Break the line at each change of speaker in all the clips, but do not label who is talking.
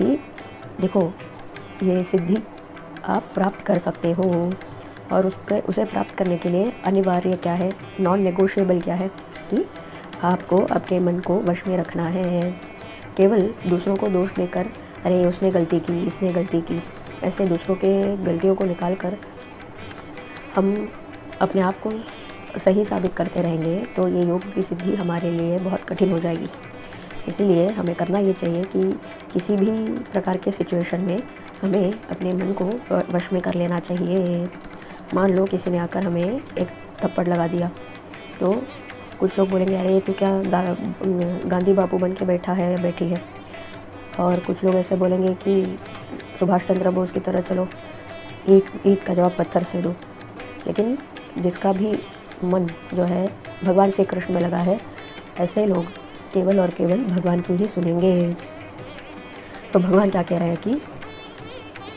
कि देखो ये सिद्धि आप प्राप्त कर सकते हो, और उसे प्राप्त करने के लिए अनिवार्य क्या है, नॉन नेगोशिएबल क्या है कि आपको आपके मन को वश में रखना है। केवल दूसरों को दोष देकर अरे उसने गलती की, इसने गलती की, ऐसे दूसरों के गलतियों को निकाल कर हम अपने आप को सही साबित करते रहेंगे तो ये योग की सिद्धि हमारे लिए बहुत कठिन हो जाएगी। इसीलिए हमें करना ये चाहिए कि किसी भी प्रकार के सिचुएशन में हमें अपने मन को वश में कर लेना चाहिए। मान लो किसी ने आकर हमें एक थप्पड़ लगा दिया तो कुछ लोग बोलेंगे अरे ये तो क्या गांधी बापू बन के बैठा है या बैठी है, और कुछ लोग ऐसे बोलेंगे कि सुभाष चंद्र बोस की तरह चलो ईंट का जवाब पत्थर से दो। लेकिन जिसका भी मन जो है भगवान श्री कृष्ण में लगा है, ऐसे लोग केवल और केवल भगवान की ही सुनेंगे। तो भगवान क्या कह रहे हैं कि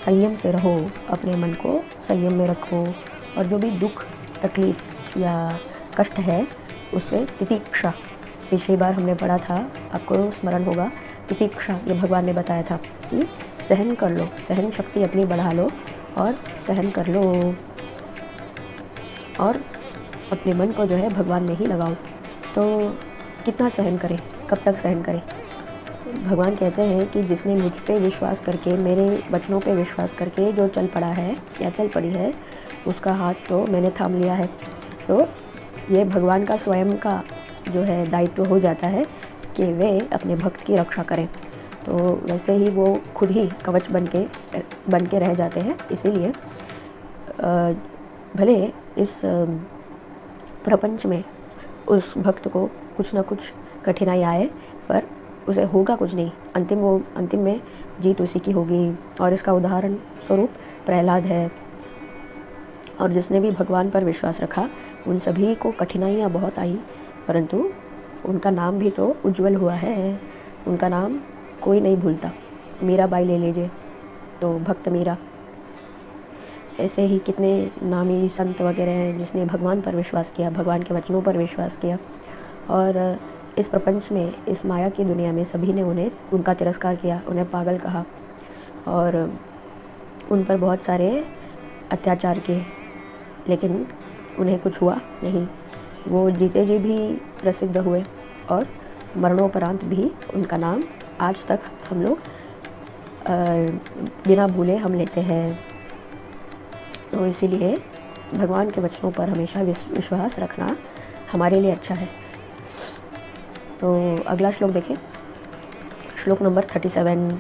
संयम से रहो, अपने मन को संयम में रखो, और जो भी दुख तकलीफ़ या कष्ट है उससे तितिक्षा, पिछली बार हमने पढ़ा था, आपको स्मरण होगा, तितिक्षा ये भगवान ने बताया था कि सहन कर लो, सहन शक्ति अपनी बढ़ा लो और सहन कर लो, और अपने मन को जो है भगवान में ही लगाओ। तो कितना सहन करें, कब तक सहन करें? भगवान कहते हैं कि जिसने मुझ पे विश्वास करके, मेरे वचनों पे विश्वास करके जो चल पड़ा है या चल पड़ी है, उसका हाथ तो मैंने थाम लिया है। तो ये भगवान का स्वयं का जो है दायित्व हो जाता है कि वे अपने भक्त की रक्षा करें। तो वैसे ही वो खुद ही कवच बन के रह जाते हैं। इसीलिए भले इस प्रपंच में उस भक्त को कुछ ना कुछ कठिनाई आए, पर उसे होगा कुछ नहीं, अंतिम में जीत उसी की होगी। और इसका उदाहरण स्वरूप प्रहलाद है। और जिसने भी भगवान पर विश्वास रखा उन सभी को कठिनाइयाँ बहुत आई, परंतु उनका नाम भी तो उज्जवल हुआ है। उनका नाम कोई नहीं भूलता। मीराबाई ले लीजिए, तो भक्त मीरा, ऐसे ही कितने नामी संत वगैरह हैं जिसने भगवान पर विश्वास किया, भगवान के वचनों पर विश्वास किया। और इस प्रपंच में, इस माया की दुनिया में सभी ने उनका तिरस्कार किया, उन्हें पागल कहा और उन पर बहुत सारे अत्याचार किए, लेकिन उन्हें कुछ हुआ नहीं। वो जीते जी भी प्रसिद्ध हुए और मरणोपरांत भी उनका नाम आज तक हम लोग बिना भूले हम लेते हैं। तो इसीलिए भगवान के वचनों पर हमेशा विश्वास रखना हमारे लिए अच्छा है। तो अगला श्लोक देखें, श्लोक नंबर 37।